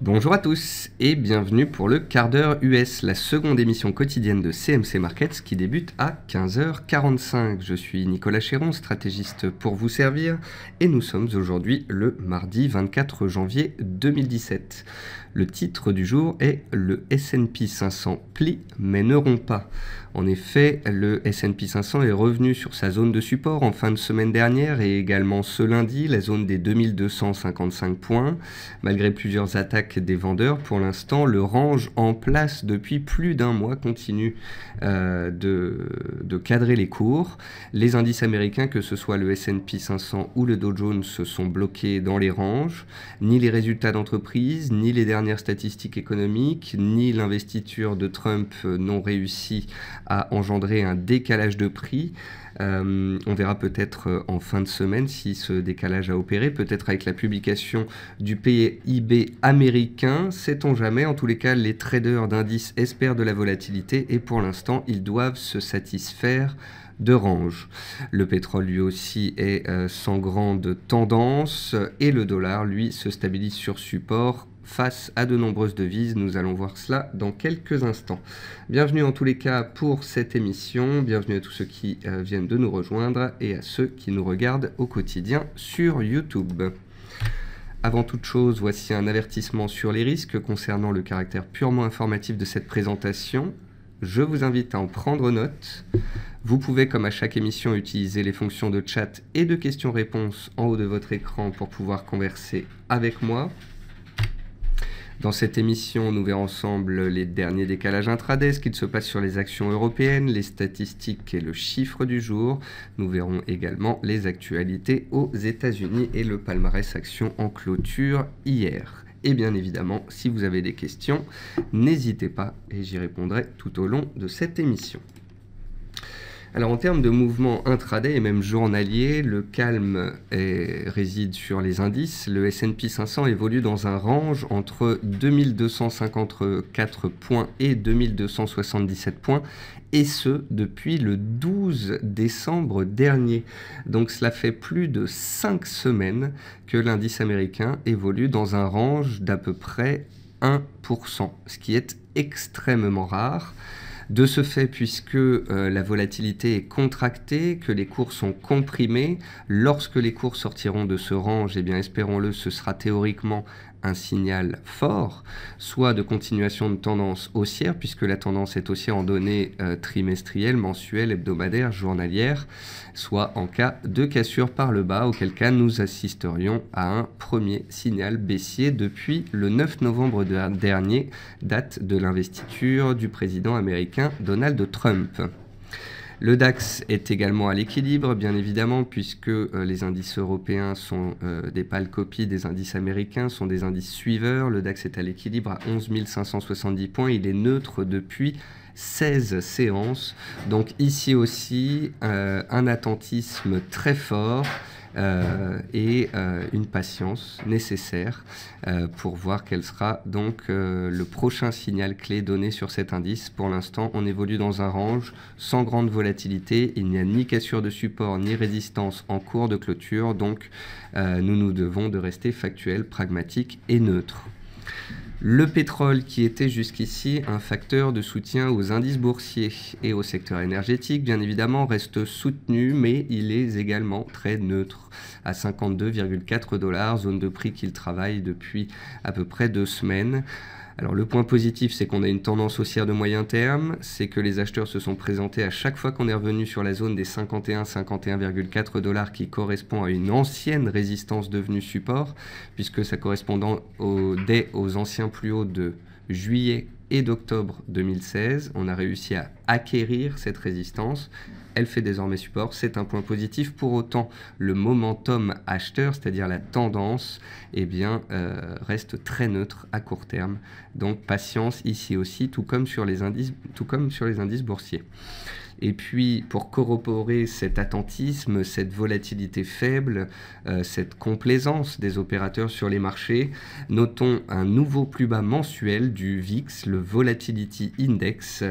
Bonjour à tous et bienvenue pour le quart d'heure US, la seconde émission quotidienne de CMC Markets qui débute à 15h45. Je suis Nicolas Chéron, stratégiste pour vous servir et nous sommes aujourd'hui le mardi 24 janvier 2017. Le titre du jour est « Le S&P 500 plie mais ne rompt pas ». En effet, le S&P 500 est revenu sur sa zone de support en fin de semaine dernière et également ce lundi, la zone des 2255 points. Malgré plusieurs attaques des vendeurs, pour l'instant, le range en place depuis plus d'un mois continue de cadrer les cours. Les indices américains, que ce soit le S&P 500 ou le Dow Jones, se sont bloqués dans les ranges. Ni les résultats d'entreprise, ni les dernières statistiques économiques, ni l'investiture de Trump n'ont réussi à engendrer un décalage de prix. On verra peut-être en fin de semaine si ce décalage a opéré, peut-être avec la publication du PIB américain, sait-on jamais. En tous les cas, les traders d'indices espèrent de la volatilité et pour l'instant, ils doivent se satisfaire de range. Le pétrole lui aussi est sans grande tendance et le dollar lui se stabilise sur support face à de nombreuses devises. Nous allons voir cela dans quelques instants. Bienvenue en tous les cas pour cette émission, bienvenue à tous ceux qui viennent de nous rejoindre et à ceux qui nous regardent au quotidien sur YouTube. Avant toute chose, voici un avertissement sur les risques concernant le caractère purement informatif de cette présentation. Je vous invite à en prendre note. Vous pouvez, comme à chaque émission, utiliser les fonctions de chat et de questions-réponses en haut de votre écran pour pouvoir converser avec moi. Dans cette émission, nous verrons ensemble les derniers décalages intraday, ce qu'il se passe sur les actions européennes, les statistiques et le chiffre du jour. Nous verrons également les actualités aux États-Unis et le palmarès actions en clôture hier. Et bien évidemment, si vous avez des questions, n'hésitez pas et j'y répondrai tout au long de cette émission. Alors en termes de mouvement intraday et même journalier, le calme réside sur les indices. Le S&P 500 évolue dans un range entre 2254 points et 2277 points, et ce depuis le 12 décembre dernier. Donc cela fait plus de 5 semaines que l'indice américain évolue dans un range d'à peu près 1%, ce qui est extrêmement rare. De ce fait, puisque la volatilité est contractée, que les cours sont comprimés, lorsque les cours sortiront de ce range, eh bien, espérons-le, ce sera théoriquement un signal fort, soit de continuation de tendance haussière, puisque la tendance est haussière en données trimestrielles, mensuelles, hebdomadaires, journalières, soit en cas de cassure par le bas, auquel cas nous assisterions à un premier signal baissier depuis le 9 novembre dernier, date de l'investiture du président américain Donald Trump. Le DAX est également à l'équilibre, bien évidemment, puisque les indices européens sont des pâles copies des indices américains, sont des indices suiveurs. Le DAX est à l'équilibre à 11 570 points, il est neutre depuis 16 séances. Donc ici aussi, un attentisme très fort et une patience nécessaire pour voir quel sera donc le prochain signal clé donné sur cet indice. Pour l'instant, on évolue dans un range sans grande volatilité. Il n'y a ni cassure de support ni résistance en cours de clôture, donc nous devons de rester factuels, pragmatiques et neutres. Le pétrole, qui était jusqu'ici un facteur de soutien aux indices boursiers et au secteur énergétique, bien évidemment, reste soutenu, mais il est également très neutre, à 52,4 $, zone de prix qu'il travaille depuis à peu près 2 semaines. Alors le point positif, c'est qu'on a une tendance haussière de moyen terme, c'est que les acheteurs se sont présentés à chaque fois qu'on est revenu sur la zone des 51,4 $ qui correspond à une ancienne résistance devenue support, puisque ça correspond dès aux anciens plus hauts de juillet et d'octobre 2016. On a réussi à acquérir cette résistance. Elle fait désormais support, c'est un point positif. Pour autant, le momentum acheteur, c'est-à-dire la tendance, eh bien, reste très neutre à court terme. Donc patience ici aussi, tout comme sur les indices boursiers. Et puis, pour corroborer cet attentisme, cette volatilité faible, cette complaisance des opérateurs sur les marchés, notons un nouveau plus bas mensuel du VIX, le Volatility Index,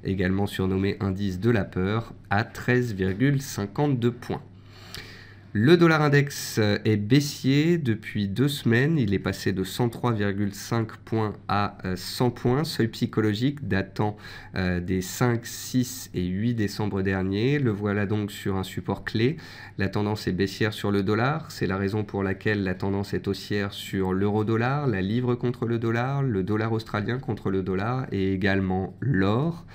également surnommé indice de la peur, à 13,52 points. Le dollar index est baissier depuis 2 semaines. Il est passé de 103,5 points à 100 points, seuil psychologique datant des 5, 6 et 8 décembre dernier. Le voilà donc sur un support clé. La tendance est baissière sur le dollar. C'est la raison pour laquelle la tendance est haussière sur l'euro-dollar, la livre contre le dollar australien contre le dollar et également l'or.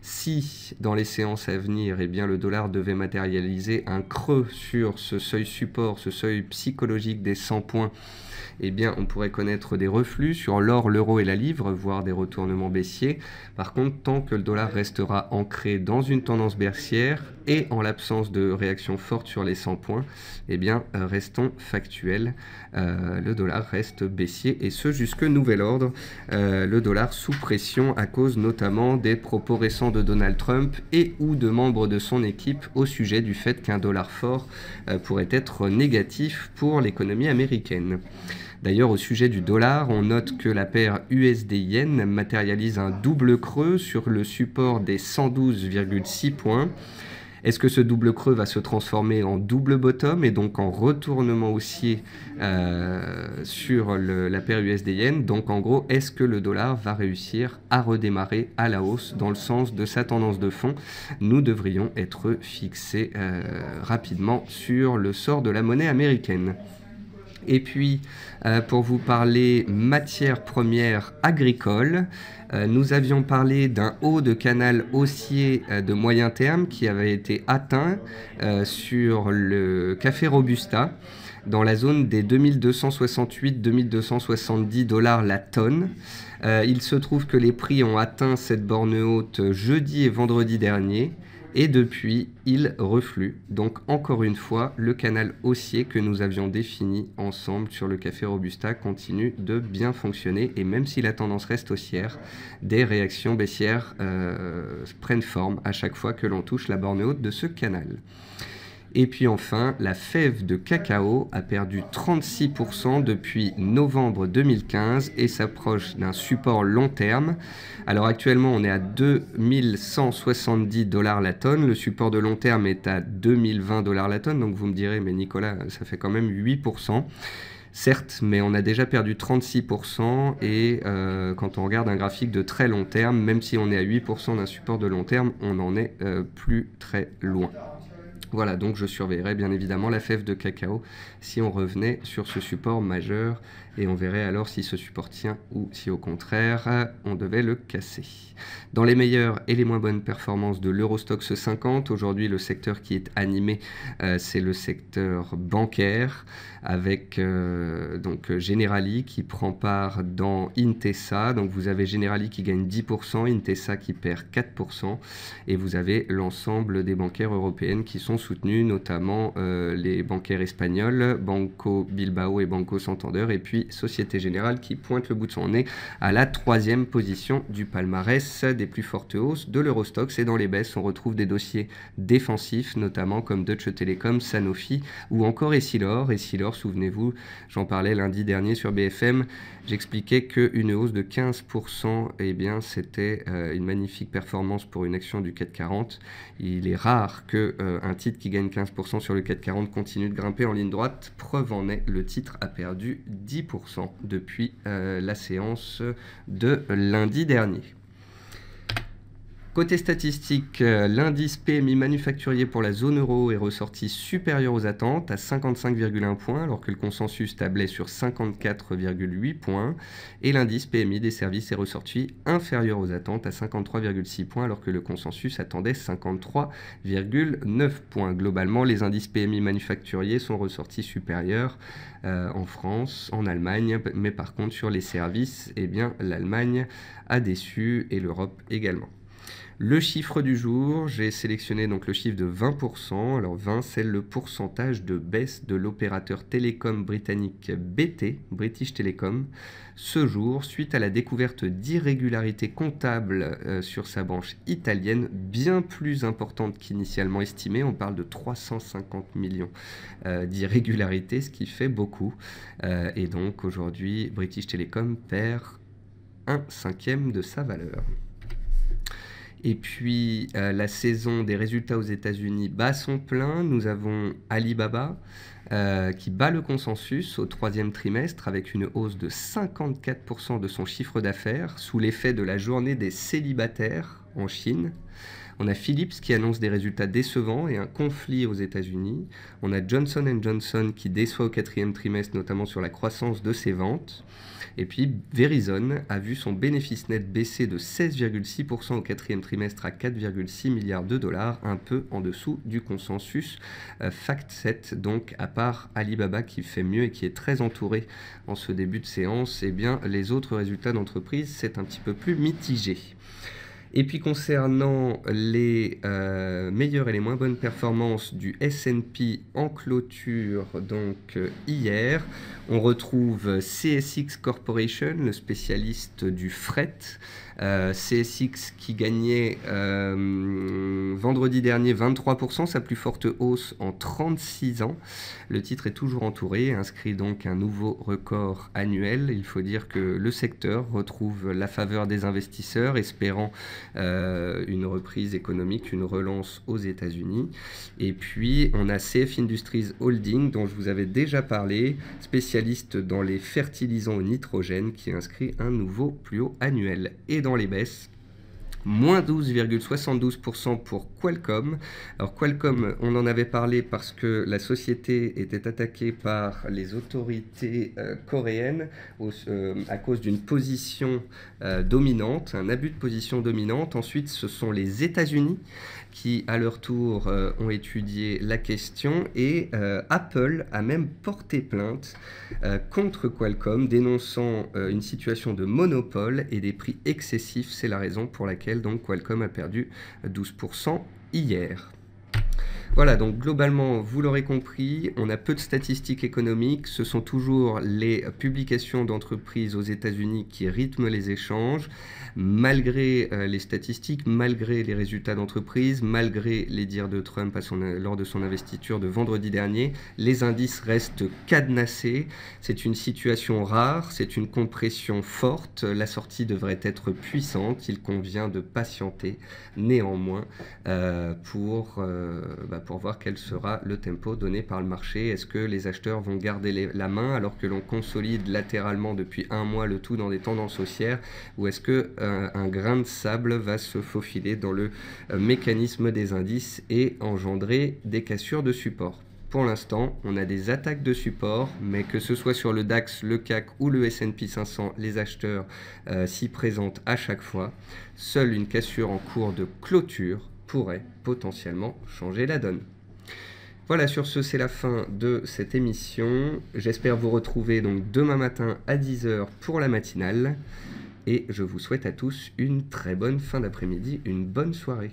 Si, dans les séances à venir, eh bien, le dollar devait matérialiser un creux sur ce seuil support, ce seuil psychologique des 100 points, eh bien, on pourrait connaître des reflux sur l'or, l'euro et la livre, voire des retournements baissiers. Par contre, tant que le dollar restera ancré dans une tendance baissière et en l'absence de réaction forte sur les 100 points, eh bien, restons factuels. Le dollar reste baissier et ce jusque nouvel ordre. Le dollar sous pression à cause notamment des propos récents de Donald Trump et ou de membres de son équipe au sujet du fait qu'un dollar fort pourrait être négatif pour l'économie américaine. D'ailleurs, au sujet du dollar, on note que la paire USD-Yen matérialise un double creux sur le support des 112,6 points. Est-ce que ce double creux va se transformer en double bottom et donc en retournement haussier sur la paire USD-Yen? Donc en gros, est-ce que le dollar va réussir à redémarrer à la hausse dans le sens de sa tendance de fond? Nous devrions être fixés rapidement sur le sort de la monnaie américaine. Et puis, pour vous parler matières premières agricoles, nous avions parlé d'un haut de canal haussier de moyen terme qui avait été atteint sur le café Robusta dans la zone des 2268-2270 dollars la tonne. Il se trouve que les prix ont atteint cette borne haute jeudi et vendredi dernier. Et depuis, il reflue. Donc encore une fois, le canal haussier que nous avions défini ensemble sur le café Robusta continue de bien fonctionner. Et même si la tendance reste haussière, des réactions baissières prennent forme à chaque fois que l'on touche la borne haute de ce canal. Et puis enfin, la fève de cacao a perdu 36% depuis novembre 2015 et s'approche d'un support long terme. Alors actuellement, on est à 2170 dollars la tonne. Le support de long terme est à 2020 dollars la tonne. Donc vous me direz, mais Nicolas, ça fait quand même 8%. Certes, mais on a déjà perdu 36% et quand on regarde un graphique de très long terme, même si on est à 8% d'un support de long terme, on n'en est plus très loin. Voilà, donc je surveillerai bien évidemment la fève de cacao si on revenait sur ce support majeur et on verrait alors si ce support tient ou si au contraire on devait le casser. Dans les meilleures et les moins bonnes performances de l'Eurostoxx 50, aujourd'hui le secteur qui est animé c'est le secteur bancaire avec donc Generali qui prend part dans Intesa. Donc vous avez Generali qui gagne 10%, Intesa qui perd 4% et vous avez l'ensemble des bancaires européennes qui sont soutenus, notamment les bancaires espagnols, Banco Bilbao et Banco Santander, et puis Société Générale qui pointe le bout de son nez à la 3e position du palmarès des plus fortes hausses de l'Eurostoxx. Et dans les baisses, on retrouve des dossiers défensifs, notamment comme Deutsche Telekom, Sanofi ou encore Essilor. Essilor, souvenez-vous, j'en parlais lundi dernier sur BFM, j'expliquais qu'une hausse de 15%, eh bien, c'était une magnifique performance pour une action du CAC 40. Il est rare qu'un titre qui gagne 15% sur le CAC 40 continue de grimper en ligne droite. Preuve en est, le titre a perdu 10% depuis la séance de lundi dernier. Côté statistique, l'indice PMI manufacturier pour la zone euro est ressorti supérieur aux attentes à 55,1 points alors que le consensus tablait sur 54,8 points et l'indice PMI des services est ressorti inférieur aux attentes à 53,6 points alors que le consensus attendait 53,9 points. Globalement, les indices PMI manufacturiers sont ressortis supérieurs en France, en Allemagne, mais par contre sur les services, eh bien l'Allemagne a déçu et l'Europe également. Le chiffre du jour, j'ai sélectionné donc le chiffre de 20%. Alors 20, c'est le pourcentage de baisse de l'opérateur télécom britannique BT, British Telecom, ce jour, suite à la découverte d'irrégularités comptables sur sa branche italienne, bien plus importante qu'initialement estimée. On parle de 350 millions d'irrégularités, ce qui fait beaucoup. Et donc aujourd'hui, British Telecom perd 1/5 de sa valeur. Et puis, la saison des résultats aux États-Unis bat son plein. Nous avons Alibaba qui bat le consensus au troisième trimestre avec une hausse de 54% de son chiffre d'affaires sous l'effet de la journée des célibataires en Chine. On a Philips qui annonce des résultats décevants et un conflit aux États-Unis. On a Johnson & Johnson qui déçoit au quatrième trimestre, notamment sur la croissance de ses ventes. Et puis Verizon a vu son bénéfice net baisser de 16,6% au quatrième trimestre à 4,6 milliards de dollars, un peu en dessous du consensus FactSet. Donc à part Alibaba qui fait mieux et qui est très entouré en ce début de séance, eh bien les autres résultats d'entreprise, c'est un petit peu plus mitigé. Et puis concernant les meilleures et les moins bonnes performances du S&P en clôture, donc hier, on retrouve CSX Corporation, le spécialiste du fret. CSX qui gagnait vendredi dernier 23%, sa plus forte hausse en 36 ans. Le titre est toujours entouré et inscrit donc un nouveau record annuel. Il faut dire que le secteur retrouve la faveur des investisseurs, espérant une reprise économique, une relance aux États-Unis. Et puis on a CF Industries Holding, dont je vous avais déjà parlé, spécialiste dans les fertilisants au nitrogène, qui inscrit un nouveau plus haut annuel. Et dans les baisses, moins 12,72% pour Qualcomm. Alors Qualcomm, on en avait parlé parce que la société était attaquée par les autorités coréennes à cause d'une position dominante, un abus de position dominante. Ensuite, ce sont les États-Unis qui, à leur tour, ont étudié la question et Apple a même porté plainte contre Qualcomm, dénonçant une situation de monopole et des prix excessifs. C'est la raison pour laquelle donc Qualcomm a perdu 12% hier. Voilà, donc globalement, vous l'aurez compris, on a peu de statistiques économiques. Ce sont toujours les publications d'entreprises aux États-Unis qui rythment les échanges. Malgré les statistiques, malgré les résultats d'entreprise, malgré les dires de Trump lors de son investiture de vendredi dernier, les indices restent cadenassés. C'est une situation rare, c'est une compression forte. La sortie devrait être puissante. Il convient de patienter néanmoins pour voir quel sera le tempo donné par le marché. Est-ce que les acheteurs vont garder la main alors que l'on consolide latéralement depuis un mois le tout dans des tendances haussières, ou est-ce que un grain de sable va se faufiler dans le mécanisme des indices et engendrer des cassures de support? Pour l'instant, on a des attaques de support, mais que ce soit sur le DAX, le CAC ou le S&P 500, les acheteurs s'y présentent à chaque fois. Seule une cassure en cours de clôture pourrait potentiellement changer la donne. Voilà, sur ce, c'est la fin de cette émission. J'espère vous retrouver donc demain matin à 10 h pour la matinale. Et je vous souhaite à tous une très bonne fin d'après-midi, une bonne soirée.